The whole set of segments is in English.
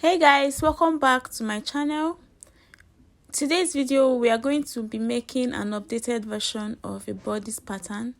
Hey guys, welcome back to my channel. Today's video we are going to be making an updated version of a bodice pattern.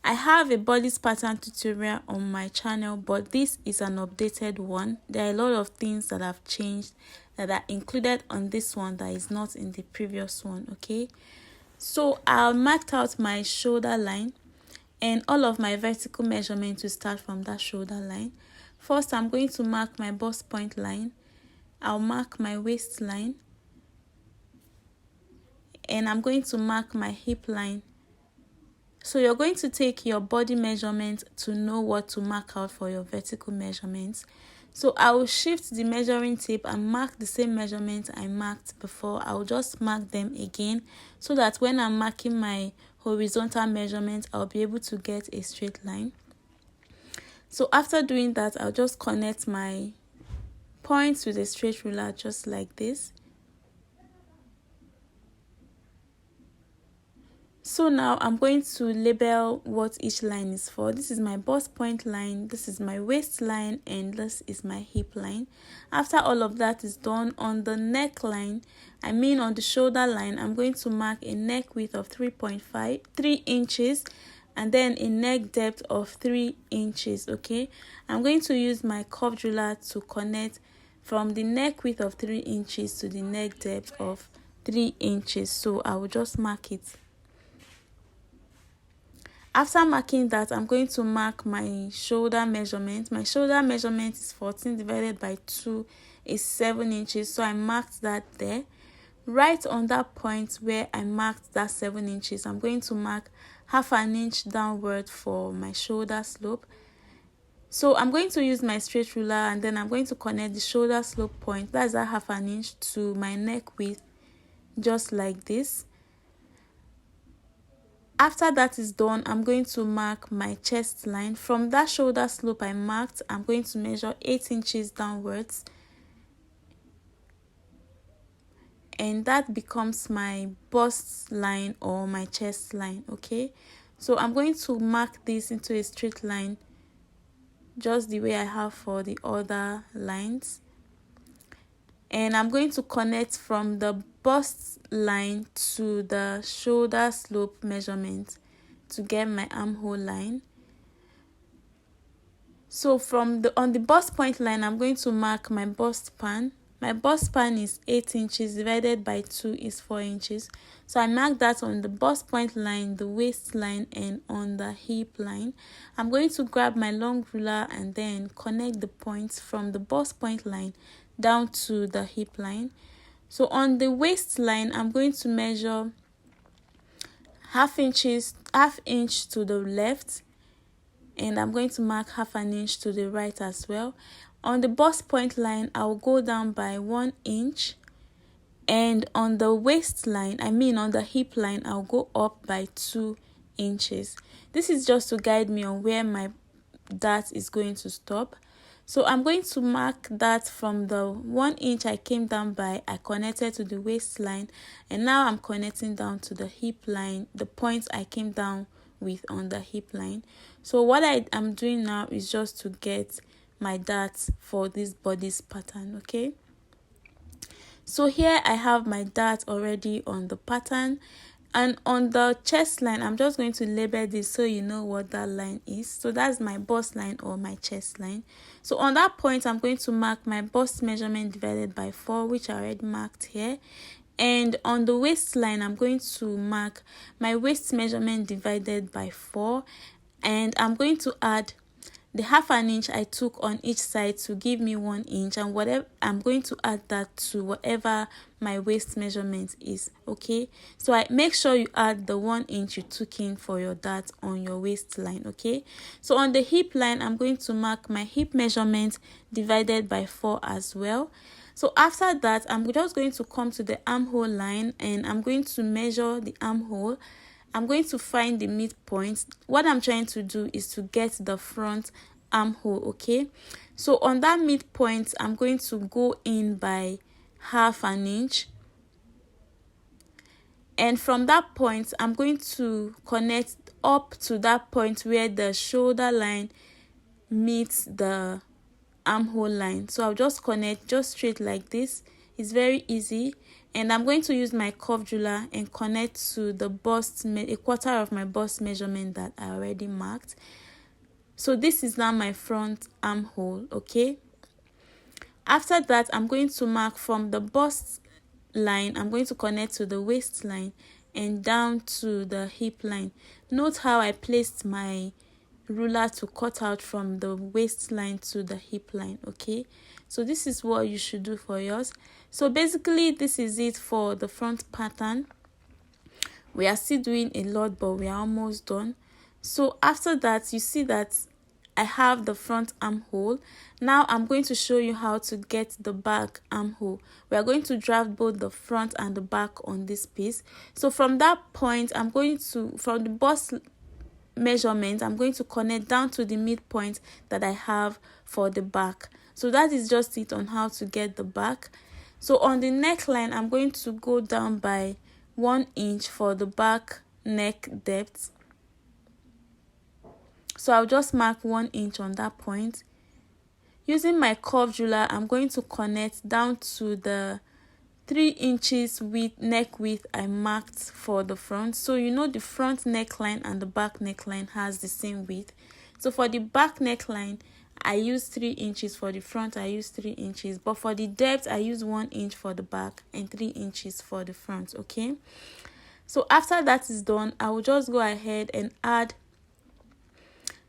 I have a bodice pattern tutorial on my channel, but this is an updated one. There are a lot of things that have changed that are included on this one that is not in the previous one. Okay, so I marked out my shoulder line and all of my vertical measurements to start from that shoulder line. First, I'm going to mark my bust point line. I'll mark my waistline and I'm going to mark my hip line. So you're going to take your body measurement to know what to mark out for your vertical measurements. So I will shift the measuring tape and mark the same measurement I marked before. I'll just mark them again so that when I'm marking my horizontal measurement, I'll be able to get a straight line. So after doing that, I'll just connect my points with a straight ruler just like this. So now I'm going to label what each line is for. This is my bust point line, this is my waistline, and this is my hip line. After all of that is done, on the neckline, on the shoulder line, I'm going to mark a neck width of 3 inches and then a neck depth of 3 inches. Okay, I'm going to use my curved ruler to connect from the neck width of 3 inches to the neck depth of 3 inches. So I will just mark it. After marking that, I'm going to mark my shoulder measurement. My shoulder measurement is 14 divided by 2 is 7 inches. So I marked that there. Right on that point where I marked that 7 inches, I'm going to mark half an inch downward for my shoulder slope. So I'm going to use my straight ruler and then I'm going to connect the shoulder slope point, that's that half an inch, to my neck width, just like this. After that is done, I'm going to mark my chest line. From that shoulder slope I marked, I'm going to measure 8 inches downwards. And that becomes my bust line or my chest line. Okay, so I'm going to mark this into a straight line just the way I have for the other lines. And I'm going to connect from the bust line to the shoulder slope measurement to get my armhole line. So on the bust point line, I'm going to mark my bust span. My bust span is 8 inches divided by 2 is 4 inches. So I mark that on the bust point line, the waistline, and on the hip line. I'm going to grab my long ruler and then connect the points from the bust point line down to the hip line. So on the waistline, I'm going to measure half inch to the left, and I'm going to mark half an inch to the right as well. On the bust point line, I'll go down by 1 inch, and on the waistline, on the hip line, I'll go up by 2 inches. This is just to guide me on where my dart is going to stop. So I'm going to mark that from the 1 inch I came down by, I connected to the waistline, and now I'm connecting down to the hip line, the points I came down with on the hip line. So what I am doing now is just to get my darts for this bodice pattern. Okay, so here I have my dart already on the pattern, and on the chest line I'm just going to label this so you know what that line is. So that's my bust line or my chest line. So on that point I'm going to mark my bust measurement divided by 4, which I already marked here. And on the waistline, I'm going to mark my waist measurement divided by 4, and I'm going to add the half an inch I took on each side to give me 1 inch, and whatever I'm going to add that to whatever my waist measurement is. Okay, so I make sure you add the 1 inch you took in for your dart on your waistline. Okay, so on the hip line, I'm going to mark my hip measurement divided by 4 as well. So after that, I'm just going to come to the armhole line and I'm going to measure the armhole. I'm going to find the midpoint. What I'm trying to do is to get the front armhole. Okay, so on that midpoint, I'm going to go in by half an inch. And from that point, I'm going to connect up to that point where the shoulder line meets the armhole line. So I'll just connect just straight like this. It's very easy. And I'm going to use my curve ruler and connect to the bust, a quarter of my bust measurement that I already marked. So this is now my front armhole, okay? After that, I'm going to mark from the bust line, I'm going to connect to the waistline and down to the hip line. Note how I placed my ruler to cut out from the waistline to the hip line, okay? So this is what you should do for yours. So basically, this is it for the front pattern. We are still doing a lot, but we are almost done. So after that, you see that I have the front armhole. Now I'm going to show you how to get the back armhole. We are going to draft both the front and the back on this piece. So from that point, I'm going to, from the bust measurement, I'm going to connect down to the midpoint that I have for the back. So that is just it on how to get the back. So on the neckline, I'm going to go down by 1 inch for the back neck depth. So I'll just mark 1 inch on that point. Using my curved ruler, I'm going to connect down to the 3 inches width, neck width I marked for the front. So you know the front neckline and the back neckline has the same width. So for the back neckline, I use 3 inches. For the front, I use 3 inches. But for the depth, I use 1 inch for the back and 3 inches for the front, okay? So after that is done, I will just go ahead and add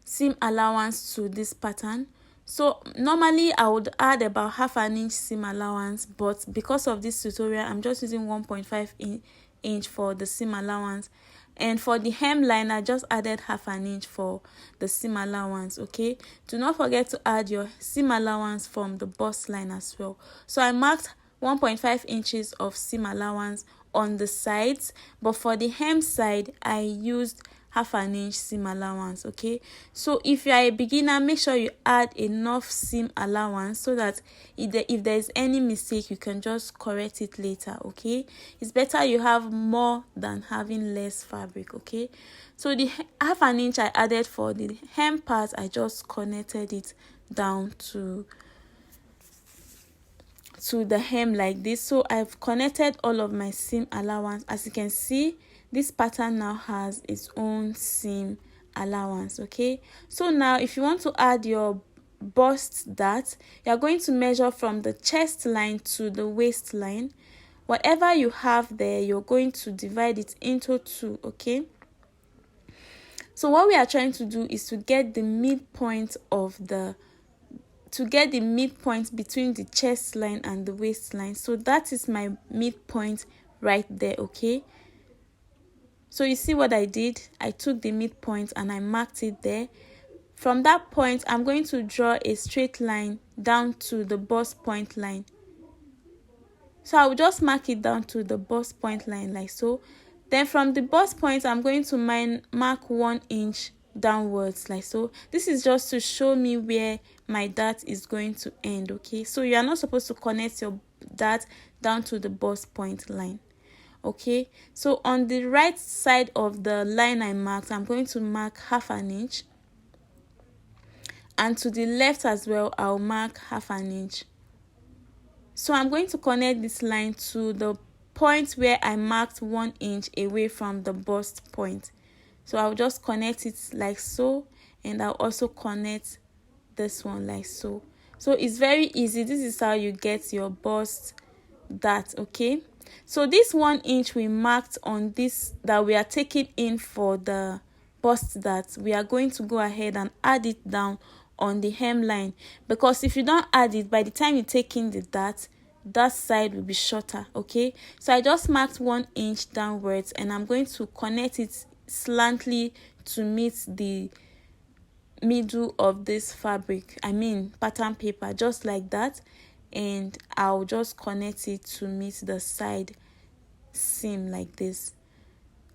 seam allowance to this pattern. So normally I would add about 1/2 inch seam allowance, but because of this tutorial, I'm just using 1.5 inch for the seam allowance. And for the hemline, I just added 1/2 inch for the seam allowance, okay? Do not forget to add your seam allowance from the bust line as well. So I marked 1.5 inches of seam allowance on the sides, but for the hem side, I used 1/2 inch seam allowance, okay? So if you are a beginner, make sure you add enough seam allowance so that if there is any mistake, you can just correct it later, okay? It's better you have more than having less fabric, okay? So the 1/2 inch I added for the hem part, I just connected it down to the hem like this. So I've connected all of my seam allowance. As you can see, this pattern now has its own seam allowance, okay? So now if you want to add your bust dart, you're going to measure from the chest line to the waistline. Whatever you have there, you're going to divide it into 2, okay? So what we are trying to do is to get the midpoint between the chest line and the waistline. So that is my midpoint right there, okay? So you see what I did? I took the midpoint and I marked it there. From that point, I'm going to draw a straight line down to the bust point line. So I will just mark it down to the bust point line like so. Then from the bust point, I'm going to mark 1 inch downwards like so. This is just to show me where my dart is going to end, okay? So you are not supposed to connect your dart down to the bust point line, okay? So on the right side of the line I marked, I'm going to mark 1/2 inch, and to the left as well, I'll mark 1/2 inch. So I'm going to connect this line to the point where I marked 1 inch away from the bust point. So I'll just connect it like so, and I'll also connect this one like so. So it's very easy. This is how you get your bust dart, okay? So this 1 inch we marked on this that we are taking in for the bust dart, we are going to go ahead and add it down on the hemline, because if you don't add it, by the time you take in the dart, that side will be shorter, okay? So I just marked 1 inch downwards, and I'm going to connect it slantly to meet the middle of this fabric, pattern paper, just like that. And I'll just connect it to meet the side seam like this,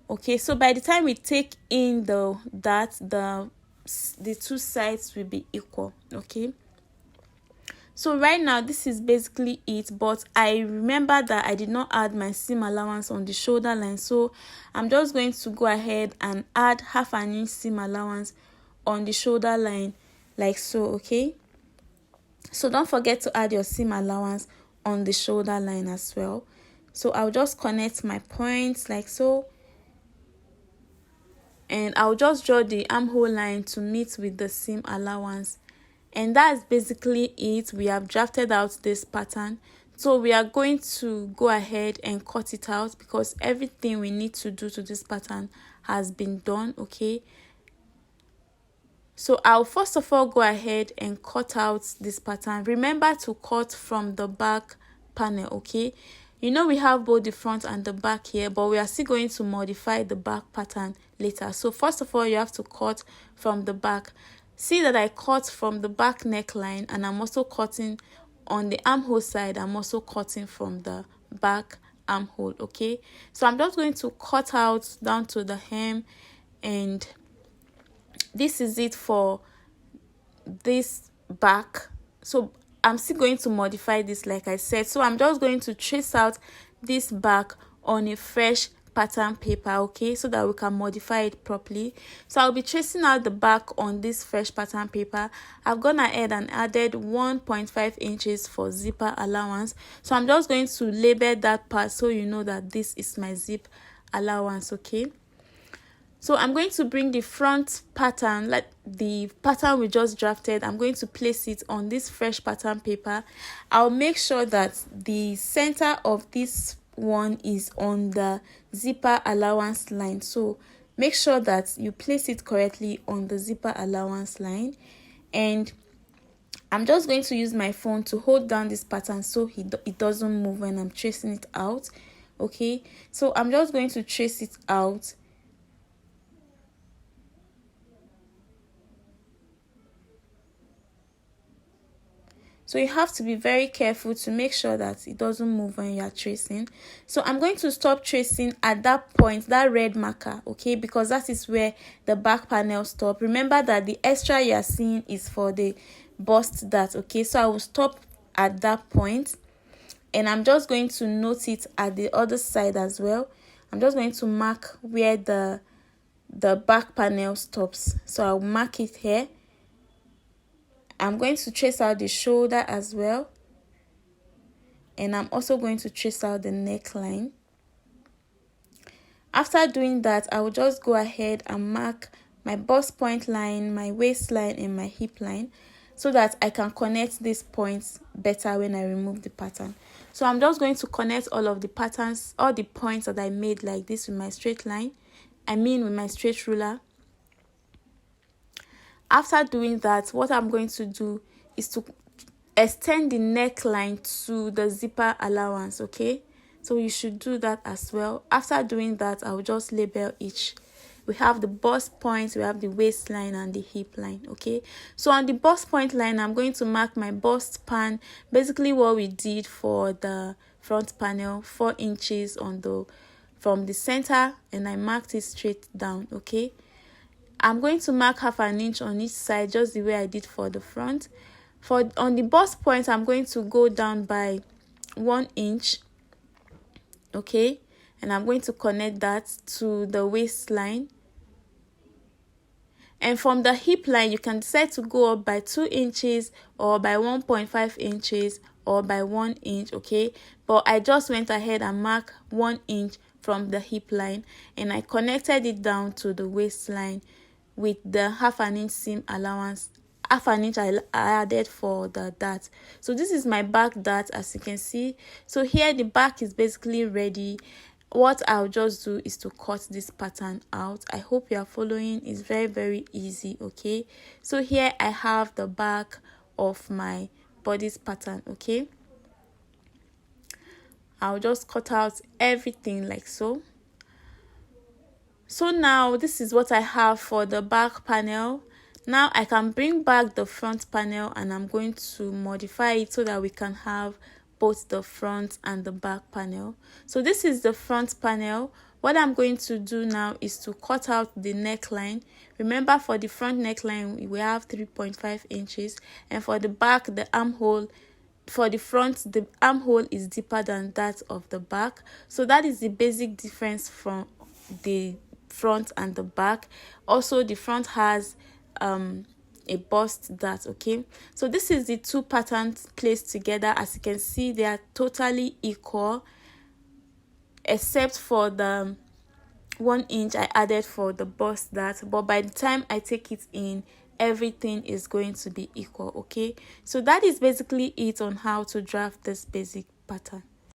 okay? So by the time we take in the dart, the 2 sides will be equal, okay? So right now, this is basically it, but I remember that I did not add my seam allowance on the shoulder line, so I'm just going to go ahead and add 1/2 inch seam allowance on the shoulder line like so, okay? So don't forget to add your seam allowance on the shoulder line as well. So I'll just connect my points like so, and I'll just draw the armhole line to meet with the seam allowance. And that's basically it. We have drafted out this pattern. So we are going to go ahead and cut it out because everything we need to do to this pattern has been done, okay? So I'll first of all go ahead and cut out this pattern. Remember to cut from the back panel, okay? You know we have both the front and the back here, but we are still going to modify the back pattern later. So first of all, you have to cut from the back. See that I cut from the back neckline, and I'm also cutting on the armhole side. I'm also cutting from the back armhole, okay? So I'm just going to cut out down to the hem, and this is it for this back. So I'm still going to modify this like I said. So I'm just going to trace out this back on a fresh pattern paper, okay, so that we can modify it properly. So I'll be tracing out the back on this fresh pattern paper. I've gone ahead and added 1.5 inches for zipper allowance. So I'm just going to label that part so you know that this is my zip allowance, okay? So I'm going to bring the front pattern, like the pattern we just drafted. I'm going to place it on this fresh pattern paper. I'll make sure that the center of this one is on the zipper allowance line. So make sure that you place it correctly on the zipper allowance line. And I'm just going to use my phone to hold down this pattern so it doesn't move when I'm tracing it out, okay? So I'm just going to trace it out. So you have to be very careful to make sure that it doesn't move when you are tracing. So I'm going to stop tracing at that point, that red marker, okay, because that is where the back panel stops. Remember that the extra you are seeing is for the bust dart, okay? So I will stop at that point, and I'm just going to note it at the other side as well. I'm just going to mark where the back panel stops. So I'll mark it here. I'm going to trace out the shoulder as well, and I'm also going to trace out the neckline. After doing that, I will just go ahead and mark my bust point line, my waistline, and my hip line so that I can connect these points better when I remove the pattern. So I'm just going to connect all of the patterns, all the points that I made like this with my straight line, with my straight ruler. After doing that, what I'm going to do is to extend the neckline to the zipper allowance, okay? So you should do that as well. After doing that, I'll just label each. We have the bust point, we have the waistline, and the hip line, okay? So on the bust point line, I'm going to mark my bust span, basically what we did for the front panel, 4 inches from the center, and I marked it straight down, okay? I'm going to mark 1/2 inch on each side, just the way I did for the front. On the bust point, I'm going to go down by 1 inch, okay, and I'm going to connect that to the waistline. And from the hip line, you can decide to go up by 2 inches or by 1.5 inches or by 1 inch, okay? But I just went ahead and marked 1 inch from the hip line, and I connected it down to the waistline with the 1/2 inch seam allowance. 1/2 inch I added for the dart. So this is my back dart, as you can see. So here the back is basically ready. What I'll just do is to cut this pattern out. I hope you are following. It's very easy, okay? So here I have the back of my bodice pattern, okay? I'll just cut out everything like so. So now this is what I have for the back panel. Now I can bring back the front panel, and I'm going to modify it so that we can have both the front and the back panel. So this is the front panel. What I'm going to do now is to cut out the neckline. Remember, for the front neckline we have 3.5 inches, and for the back, the armhole, for the front, the armhole is deeper than that of the back. So that is the basic difference from the front and the back. Also, the front has a a bust dart. Okay, so this is the two patterns placed together. As you can see, they are totally equal except for the 1 inch I added for the bust dart, but by the time I take it in, everything is going to be equal. Okay, so that is basically it on how to draft this basic pattern.